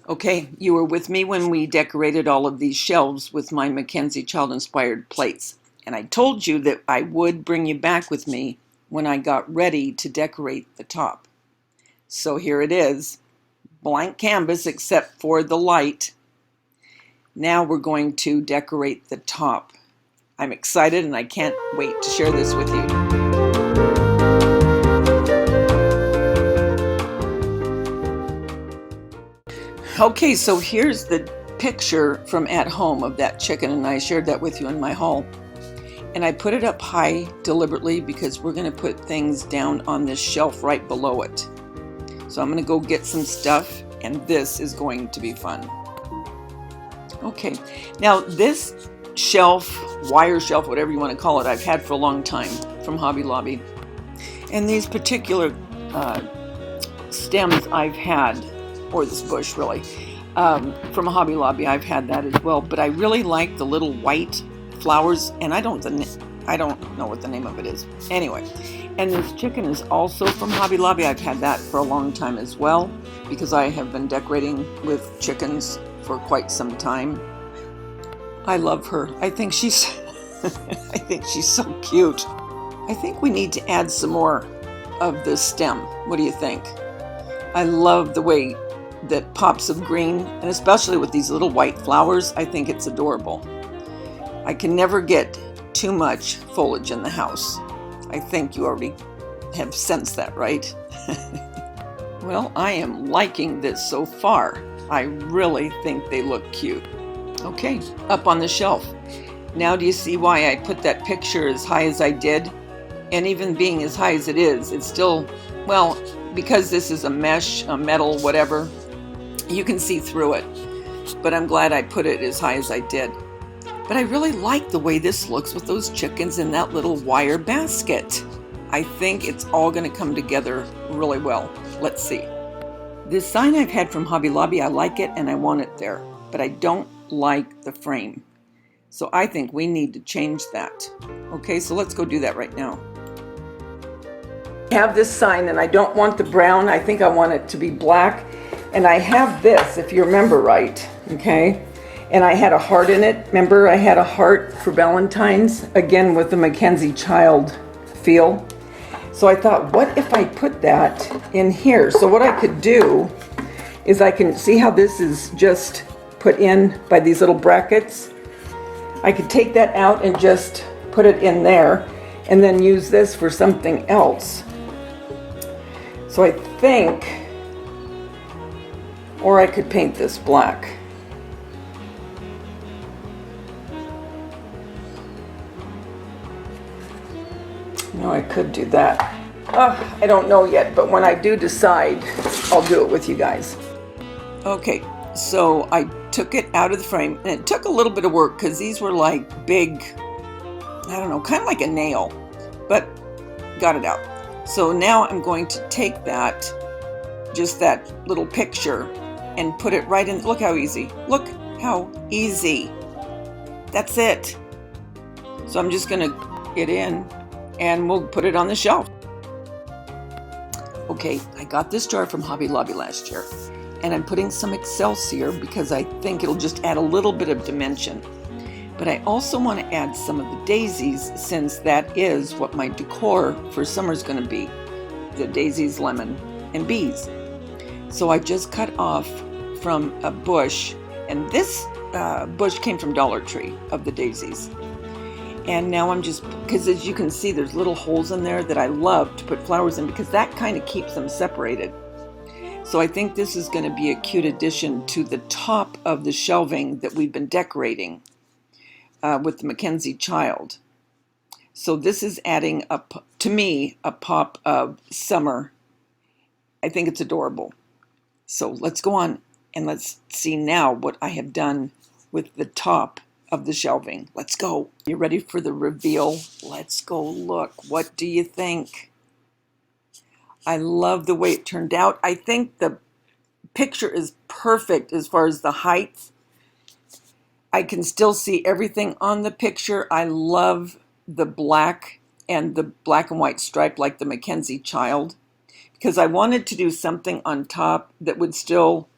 Okay, you were with me when we decorated all of these shelves with my Mackenzie Child-inspired plates. And I told you that I would bring you back with me when I got ready to decorate the top. So here it is, blank canvas except for the light. Now we're going to decorate the top. I'm excited and I can't wait to share this with you. Okay, so here's the picture from at home of that chicken, and I shared that with you in my haul. And I put it up high deliberately because we're going to put things down on this shelf right below it. So I'm going to go get some stuff, and this is going to be fun. Okay, now this shelf, wire shelf, whatever you want to call it, I've had for a long time from Hobby Lobby. And these particular stems I've had, or this bush really, from Hobby Lobby, I've had that as well. But I really like the little white flowers, and I don't know what the name of it is. Anyway, and this chicken is also from Hobby Lobby. I've had that for a long time as well because I have been decorating with chickens for quite some time. I love her. I think she's I think she's so cute. I think we need to add some more of this stem. What do you think? I love the way that pops of green, and especially with these little white flowers, I think it's adorable. I can never get too much foliage in the house. I think you already have sensed that, right? Well, I am liking this so far. I really think they look cute. Okay, up on the shelf. Now do you see why I put that picture as high as I did? And even being as high as it is, it's still, well, because this is a mesh, a metal, whatever, you can see through it. But I'm glad I put it as high as I did. But I really like the way this looks with those chickens in that little wire basket. I think it's all going to come together really well. Let's see. This sign I've had from Hobby Lobby, I like it and I want it there. But I don't like the frame. So I think we need to change that. Okay, so let's go do that right now. I have this sign and I don't want the brown. I think I want it to be black. And I have this, if you remember right, okay? And I had a heart in it. Remember, I had a heart for Valentine's, again with the Mackenzie Child feel. So I thought, what if I put that in here? So what I could do is I can see how this is just put in by these little brackets. I could take that out and just put it in there and then use this for something else. So I think, or I could paint this black. No, I could do that. I don't know yet, but when I do decide, I'll do it with you guys. Okay, so I took it out of the frame, and it took a little bit of work because these were like big, I don't know, kind of like a nail, but got it out. So now I'm going to take that, just that little picture, and put it right in. Look how easy. Look how easy. That's it. So I'm just going to get in and we'll put it on the shelf. Okay, I got this jar from Hobby Lobby last year, and I'm putting some Excelsior because I think it'll just add a little bit of dimension. But I also want to add some of the daisies, since that is what my decor for summer is going to be, the daisies, lemon, and bees. So I just cut off from a bush, and this bush came from Dollar Tree of the daisies. And now I'm just, because as you can see, there's little holes in there that I love to put flowers in because that kind of keeps them separated. So I think this is going to be a cute addition to the top of the shelving that we've been decorating with the Mackenzie Child. So this is adding up, to me, a pop of summer. I think it's adorable. So let's go on and let's see now what I have done with the top of the shelving. Let's go. You ready for the reveal? Let's go look. What do you think? I love the way it turned out. I think the picture is perfect as far as the height. I can still see everything on the picture. I love the black and the black and white stripe like the Mackenzie Child, because I wanted to do something on top that would still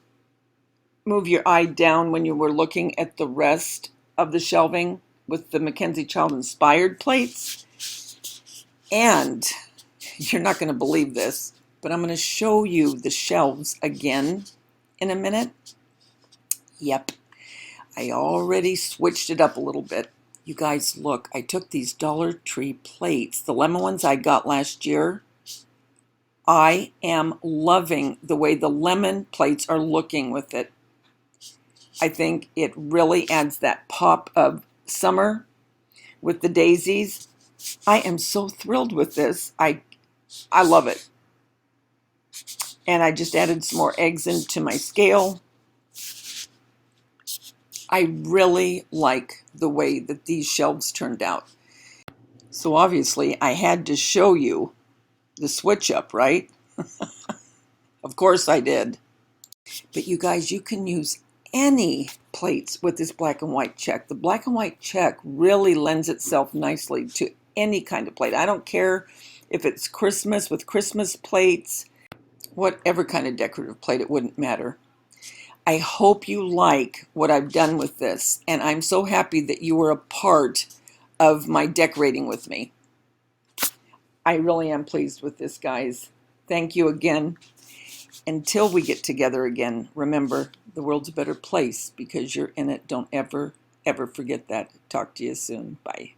move your eye down when you were looking at the rest of the shelving with the Mackenzie Child inspired plates. And you're not going to believe this, but I'm going to show you the shelves again in a minute. Yep, I already switched it up a little bit. You guys, look, I took these Dollar Tree plates, the lemon ones I got last year. I am loving the way the lemon plates are looking with it. I think it really adds that pop of summer with the daisies. I am so thrilled with this. I love it. And I just added some more eggs into my scale. I really like the way that these shelves turned out. So obviously I had to show you the switch up, right? Of course I did. But you guys, you can use any plates with this black and white check. The black and white check really lends itself nicely to any kind of plate. I don't care if it's Christmas with Christmas plates, whatever kind of decorative plate, it wouldn't matter. I hope you like what I've done with this, and I'm so happy that you were a part of my decorating with me. I really am pleased with this, guys. Thank you again. Until we get together again, remember, the world's a better place because you're in it. Don't ever, ever forget that. Talk to you soon. Bye.